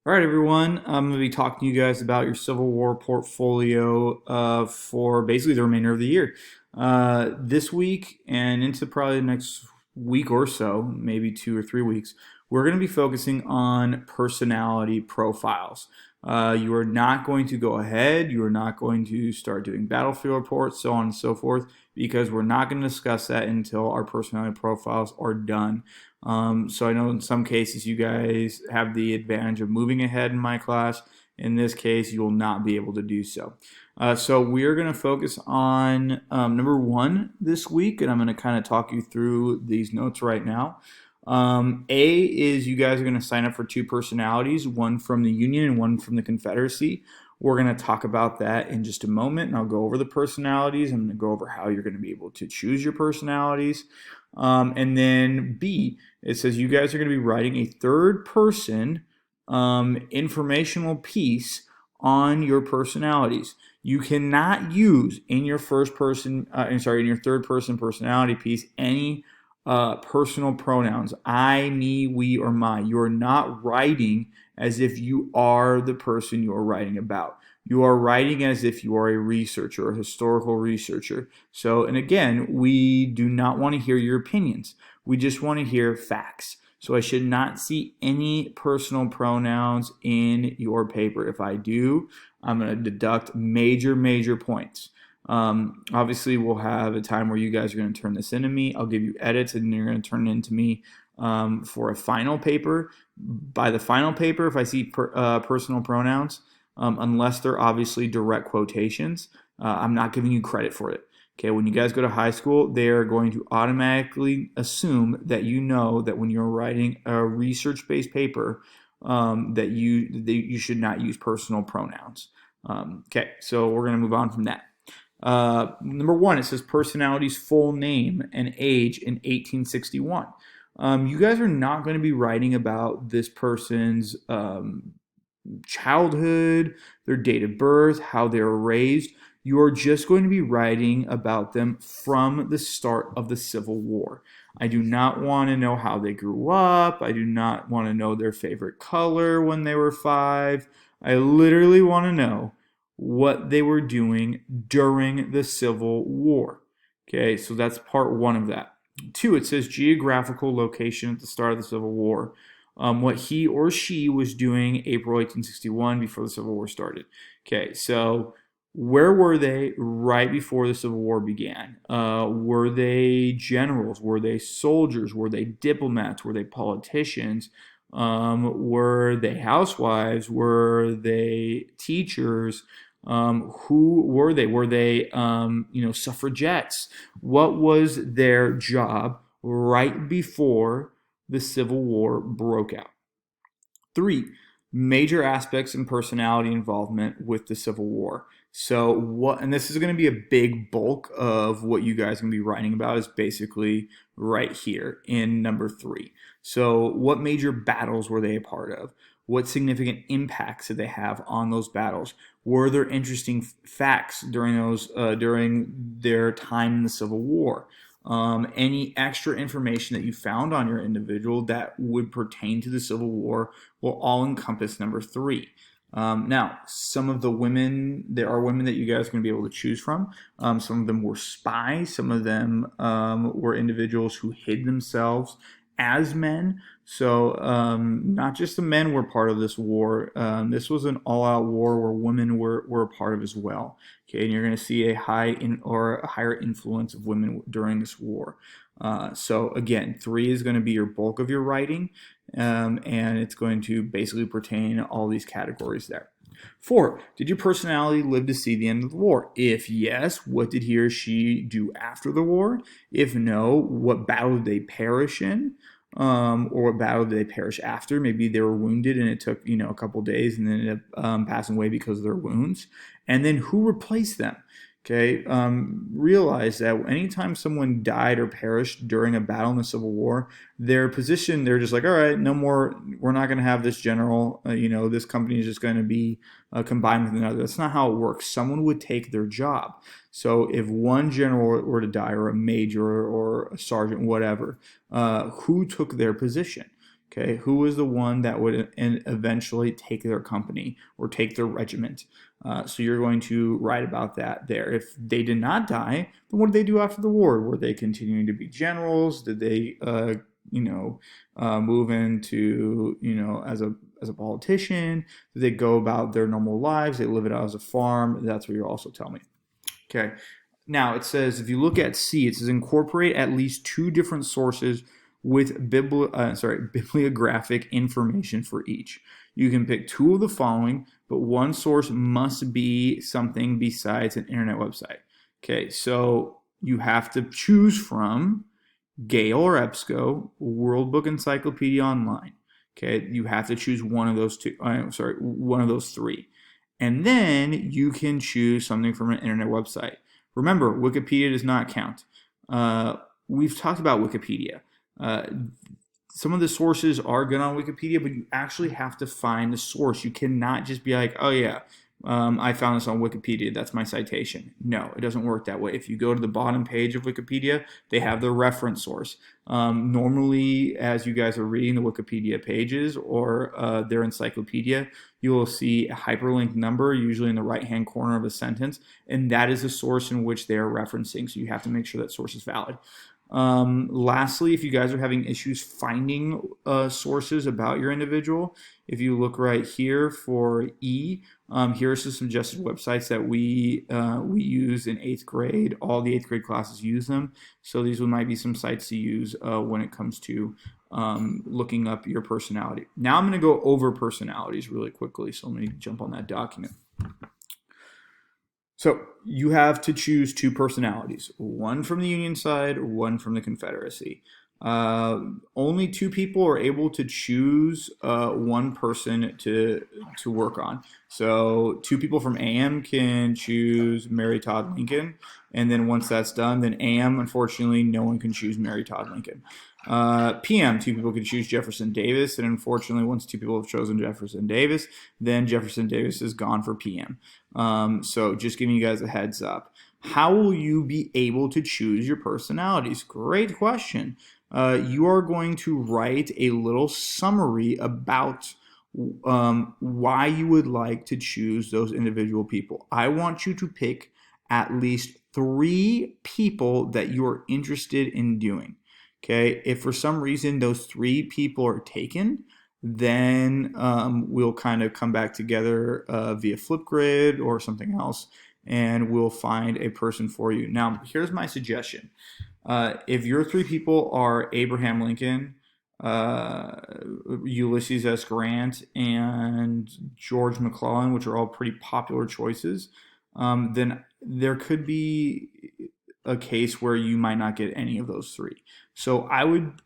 All right, everyone. I'm going to be talking to you guys about your Civil War portfolio for basically the remainder of the year. This week and into probably the next week or so, maybe 2 or 3 weeks, we're going to be focusing on personality profiles. You are not going to go ahead, you are not going to start doing battlefield reports, so on and so forth, because we're not going to discuss that until our personality profiles are done. So I know in some cases you guys have the advantage of moving ahead in my class. In this case, you will not be able to do so. So we are going to focus on number one this week, and I'm going to kind of talk you through these notes right now. A is you guys are going to sign up for two personalities, one from the Union and one from the Confederacy. We're going to talk about that in just a moment, and I'll go over the personalities. I'm going to go over how you're going to be able to choose your personalities. And then B, it says you guys are going to be writing a third person informational piece on your personalities. You cannot use in your in your third person personality piece any personal pronouns I, me, we, or my. You are not writing as if you are the person you are writing about. You are writing as if you are a researcher, a historical researcher. So, and again, we do not want to hear your opinions. We just want to hear facts. So I should not see any personal pronouns in your paper. If I do, I'm going to deduct major points. Obviously, we'll have a time where you guys are going to turn this into me. I'll give you edits, and you're going to turn it into me for a final paper. By the final paper, if I see personal pronouns, unless they're obviously direct quotations, I'm not giving you credit for it. Okay, when you guys go to high school, they are going to automatically assume that you know that when you're writing a research-based paper, that you should not use personal pronouns. Okay, so we're going to move on from that. Number one, it says personality's full name and age in 1861. You guys are not going to be writing about this person's childhood, their date of birth, how they were raised. You are just going to be writing about them from the start of the Civil War. I do not want to know how they grew up. I do not want to know their favorite color when they were 5. I literally want to know what they were doing during the Civil War. Okay, so that's part one of that. 2, it says geographical location at the start of the Civil War. What he or she was doing April 1861 before the Civil War started. Okay, so where were they right before the Civil War began? Were they generals? Were they soldiers? Were they diplomats? Were they politicians? Were they housewives? Were they teachers? Who were they? Were they, suffragettes? What was their job right before the Civil War broke out? 3, major aspects in personality involvement with the Civil War. So what, and this is going to be a big bulk of what you guys are going to be writing about, is basically right here in number 3. So what major battles were they a part of? What significant impacts did they have on those battles? Were there interesting facts during their time in the Civil War? Any extra information that you found on your individual that would pertain to the Civil War will all encompass number 3. Now, some of the women, there are women that you guys are going to be able to choose from. Some of them were spies. Some of them were individuals who hid themselves as men. So not just the men were part of this war. This was an all-out war where women were a part of as well. Okay, and you're going to see a higher influence of women during this war. So again, 3 is going to be your bulk of your writing, and it's going to basically pertain all these categories there. 4, did your personality live to see the end of the war? If yes, what did he or she do after the war? If no, what battle did they perish in? Or what battle did they perish after? Maybe they were wounded and it took a couple days and then ended up passing away because of their wounds. And then who replaced them? Okay, realize that anytime someone died or perished during a battle in the Civil War, their position, they're just like, all right, no more, we're not going to have this general, this company is just going to be combined with another. That's not how it works. Someone would take their job. So if one general were to die, or a major or a sergeant, whatever, who took their position? Okay, who was the one that would eventually take their company or take their regiment? So you're going to write about that there. If they did not die, then what did they do after the war? Were they continuing to be generals? Did they, move into, as a politician? Did they go about their normal lives? They live it out as a farm? That's what you'll also tell me. Okay. Now it says if you look at C, it says incorporate at least two different sources with bibliographic information for each. You can pick two of the following, but one source must be something besides an internet website. Okay, so you have to choose from Gale or EBSCO, World Book Encyclopedia Online. Okay, you have to choose one of those two. One of those three, and then you can choose something from an internet website. Remember, Wikipedia does not count. We've talked about Wikipedia. Some of the sources are good on Wikipedia, but you actually have to find the source. You cannot just be like, oh yeah, I found this on Wikipedia, that's my citation. No, it doesn't work that way. If you go to the bottom page of Wikipedia, they have the reference source. Normally, as you guys are reading the Wikipedia pages or their encyclopedia, you will see a hyperlink number, usually in the right-hand corner of a sentence, and that is the source in which they are referencing, so you have to make sure that source is valid. Lastly, if you guys are having issues finding sources about your individual, if you look right here for E, here are some suggested websites that we use in 8th grade. All the 8th grade classes use them, so these might be some sites to use when it comes to looking up your personality. Now I'm going to go over personalities really quickly, so let me jump on that document. So you have to choose two personalities, one from the Union side, one from the Confederacy. Only two people are able to choose one person to work on. So two people from AM can choose Mary Todd Lincoln, and then once that's done, then AM, unfortunately, no one can choose Mary Todd Lincoln. PM, two people can choose Jefferson Davis, and unfortunately, once two people have chosen Jefferson Davis, then Jefferson Davis is gone for PM. So just giving you guys a heads up. How will you be able to choose your personalities? Great question. You are going to write a little summary about why you would like to choose those individual people. I want you to pick at least 3 people that you are interested in doing. Okay, if for some reason those 3 people are taken, then we'll kind of come back together via Flipgrid or something else, and we'll find a person for you. Now, here's my suggestion. If your 3 people are Abraham Lincoln, Ulysses S. Grant, and George McClellan, which are all pretty popular choices, then there could be a case where you might not get any of those 3. So I would,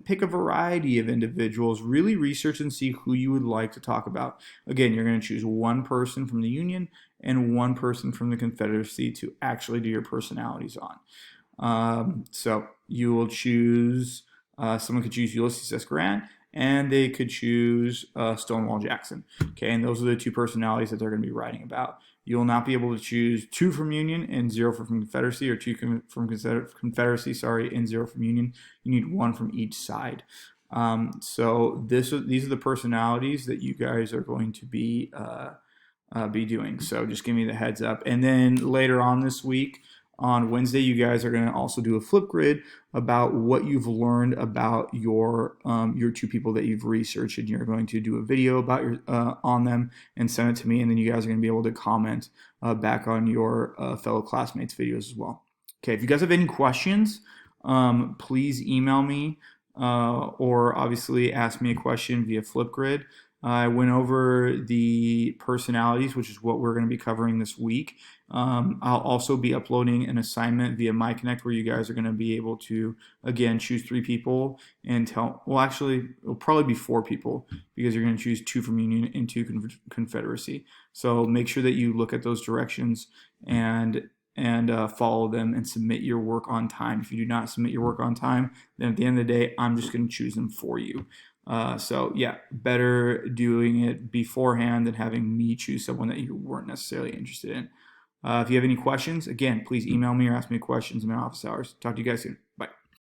pick a variety of individuals, really research and see who you would like to talk about. Again, you're going to choose one person from the Union and one person from the Confederacy to actually do your personalities on. So you will choose, someone could choose Ulysses S. Grant, and they could choose Stonewall Jackson. Okay, and those are the 2 personalities that they're going to be writing about. You will not be able to choose 2 from Union and 0 from Confederacy, or 2 from Confederacy, and 0 from Union. You need 1 from each side. So these are the personalities that you guys are going to be doing. So just give me the heads up. And then later on this week, on Wednesday, you guys are going to also do a Flipgrid about what you've learned about your 2 people that you've researched, and you're going to do a video about on them and send it to me, and then you guys are going to be able to comment back on your fellow classmates' videos as well. Okay, if you guys have any questions, please email me or obviously ask me a question via Flipgrid. I went over the personalities, which is what we're going to be covering this week. I'll also be uploading an assignment via MyConnect where you guys are going to be able to, again, choose 3 people and it'll probably be 4 people because you're going to choose 2 from Union and 2 Confederacy. So make sure that you look at those directions and follow them and submit your work on time. If you do not submit your work on time, then at the end of the day, I'm just going to choose them for you. So yeah, better doing it beforehand than having me choose someone that you weren't necessarily interested in. If you have any questions, again, please email me or ask me questions in my office hours. Talk to you guys soon.